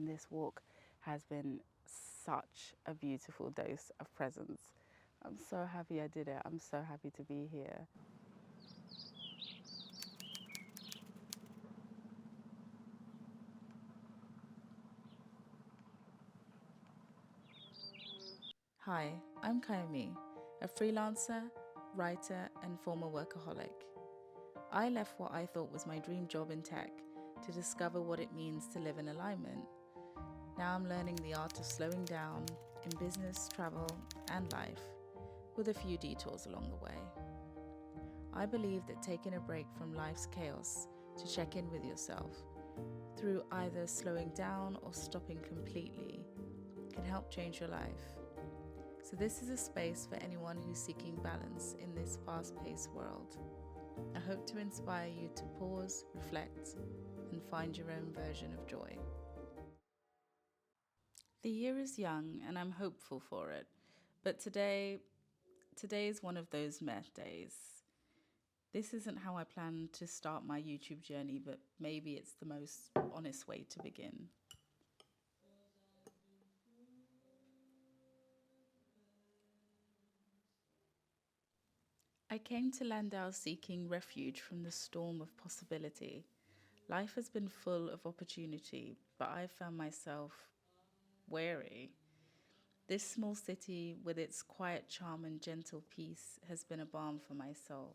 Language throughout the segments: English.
and this walk has been such a beautiful dose of presence. I'm so happy I did it. I'm so happy to be here. Hi, I'm Kayomi, a freelancer, writer, and former workaholic. I left what I thought was my dream job in tech to discover what it means to live in alignment. Now I'm learning the art of slowing down in business, travel, and life, with a few detours along the way. I believe that taking a break from life's chaos to check in with yourself, through either slowing down or stopping completely, can help change your life. So this is a space for anyone who's seeking balance in this fast-paced world. I hope to inspire you to pause, reflect, and find your own version of joy. The year is young and I'm hopeful for it, but today is one of those meh days. This isn't how I plan to start my YouTube journey, but maybe it's the most honest way to begin. I came to Landau seeking refuge from the storm of possibility. Life has been full of opportunity, but I found myself wary. This small city, with its quiet charm and gentle peace, has been a balm for my soul.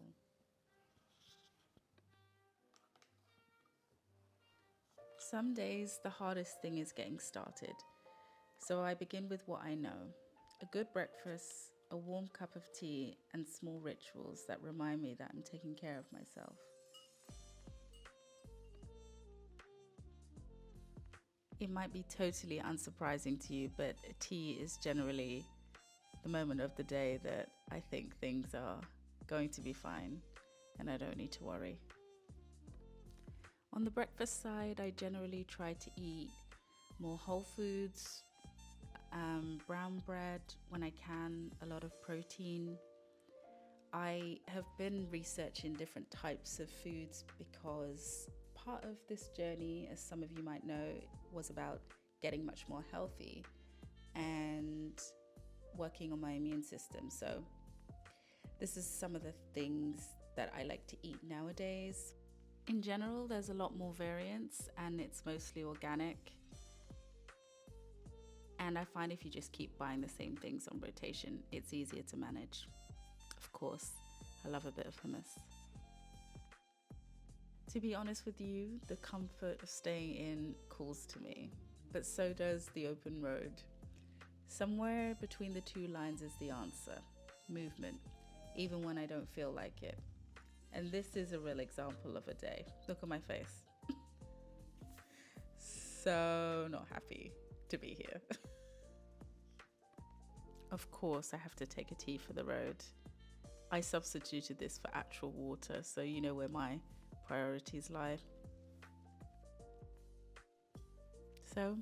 Some days, the hardest thing is getting started. So I begin with what I know: a good breakfast, a warm cup of tea, and small rituals that remind me that I'm taking care of myself. It might be totally unsurprising to you, but tea is generally the moment of the day that I think things are going to be fine and I don't need to worry. On the breakfast side, I generally try to eat more whole foods, brown bread when I can, a lot of protein. I have been researching different types of foods because part of this journey, as some of you might know, was about getting much more healthy and working on my immune system. So this is some of the things that I like to eat nowadays. In general, there's a lot more variance and it's mostly organic. And I find if you just keep buying the same things on rotation, it's easier to manage. Of course, I love a bit of hummus. To be honest with you, the comfort of staying in calls to me, but so does the open road. Somewhere between the two lines is the answer: movement, even when I don't feel like it. And this is a real example of a day. Look at my face. So not happy to be here. Of course, I have to take a tea for the road. I substituted this for actual water, so you know where my priorities lie. So,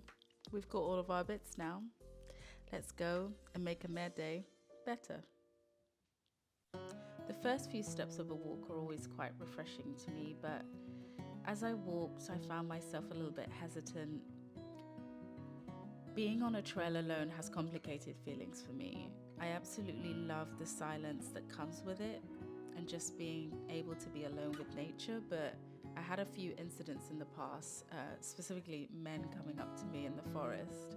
we've got all of our bits now. Let's go and make a meh day better. The first few steps of a walk are always quite refreshing to me, but as I walked, I found myself a little bit hesitant. Being on a trail alone has complicated feelings for me. I absolutely love the silence that comes with it and just being able to be alone with nature, but I had a few incidents in the past, specifically men coming up to me in the forest,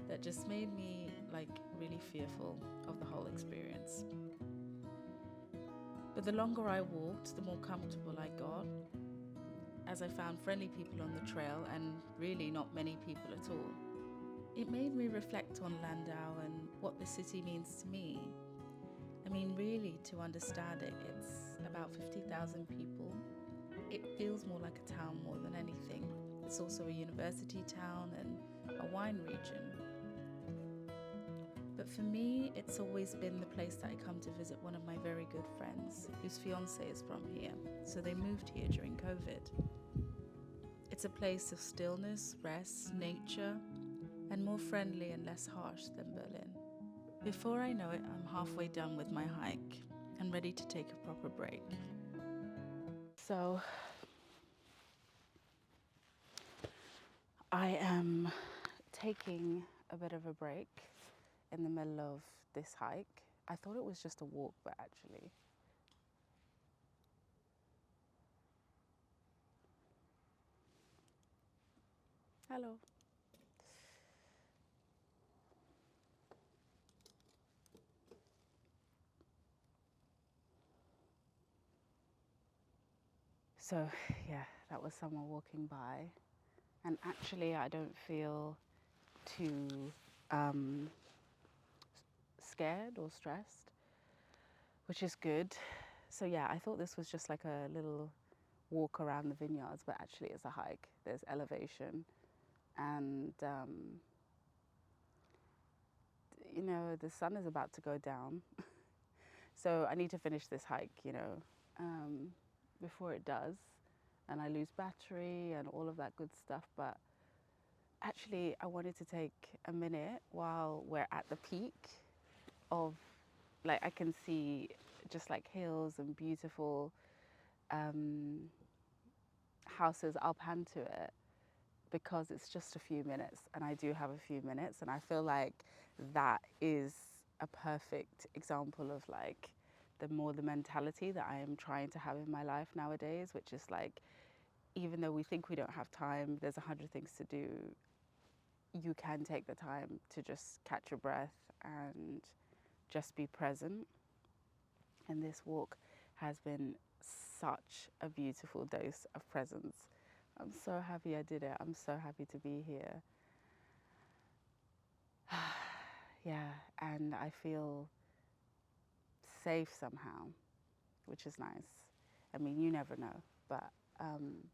that just made me really fearful of the whole experience. But the longer I walked, the more comfortable I got, as I found friendly people on the trail and really not many people at all. It made me reflect on Landau and what the city means to me. I mean, really, to understand it, it's about 50,000 people. It feels more like a town more than anything. It's also a university town and a wine region. But for me, it's always been the place that I come to visit one of my very good friends, whose fiance is from here, so they moved here during COVID. It's a place of stillness, rest, nature, and more friendly and less harsh than Berlin. Before I know it, I'm halfway done with my hike and ready to take a proper break. So, I am taking a bit of a break in the middle of this hike. I thought it was just a walk, but actually. Hello. So, yeah, that was someone walking by. And actually, I don't feel too scared or stressed, which is good. So, yeah, I thought this was just like a little walk around the vineyards, but actually it's a hike. There's elevation. And, you know, the sun is about to go down. So I need to finish this hike, you know, before it does. And I lose battery and all of that good stuff. But actually, I wanted to take a minute while we're at the peak of, like, I can see just like hills and beautiful houses. I'll pan to it because it's just a few minutes, and I do have a few minutes. And I feel like that is a perfect example of like the mentality that I am trying to have in my life nowadays, which is like, even though we think we don't have time, there's 100 things to do. You can take the time to just catch your breath and just be present. And this walk has been such a beautiful dose of presence. I'm so happy I did it. I'm so happy to be here. Yeah, and I feel safe somehow, which is nice. I mean, you never know, but I'm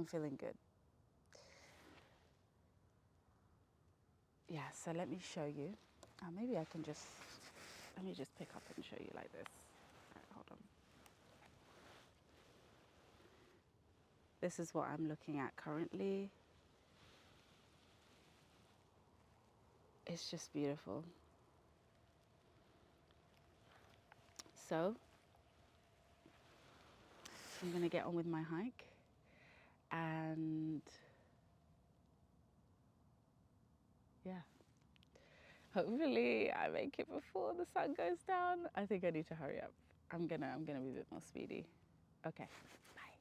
feeling good. Yeah, so let me show you. Maybe I can just, let me just pick up and show you like this. All right, hold on. This is what I'm looking at currently. It's just beautiful. So I'm gonna get on with my hike, and yeah, hopefully I make it before the sun goes down. I think I need to hurry up. I'm gonna be a bit more speedy. Okay, bye.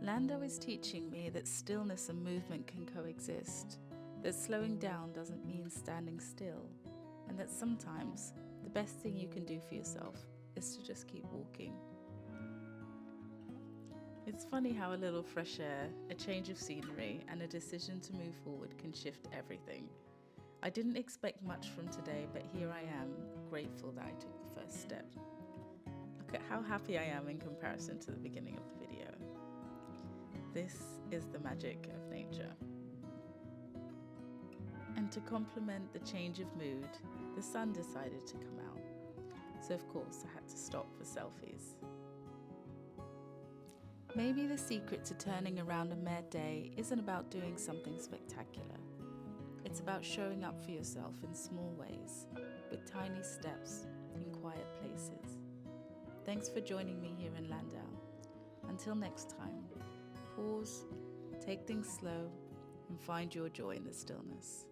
Landau is teaching me that stillness and movement can coexist, that slowing down doesn't mean standing still, and that sometimes the best thing you can do for yourself is to just keep walking. It's funny how a little fresh air, a change of scenery, and a decision to move forward can shift everything. I didn't expect much from today, but here I am, grateful that I took the first step. Look at how happy I am in comparison to the beginning of the video. This is the magic of nature. And to complement the change of mood, the sun decided to come out. So of course I had to stop for selfies. Maybe the secret to turning around a mad day isn't about doing something spectacular. It's about showing up for yourself in small ways, with tiny steps in quiet places. Thanks for joining me here in Landau. Until next time, pause, take things slow, and find your joy in the stillness.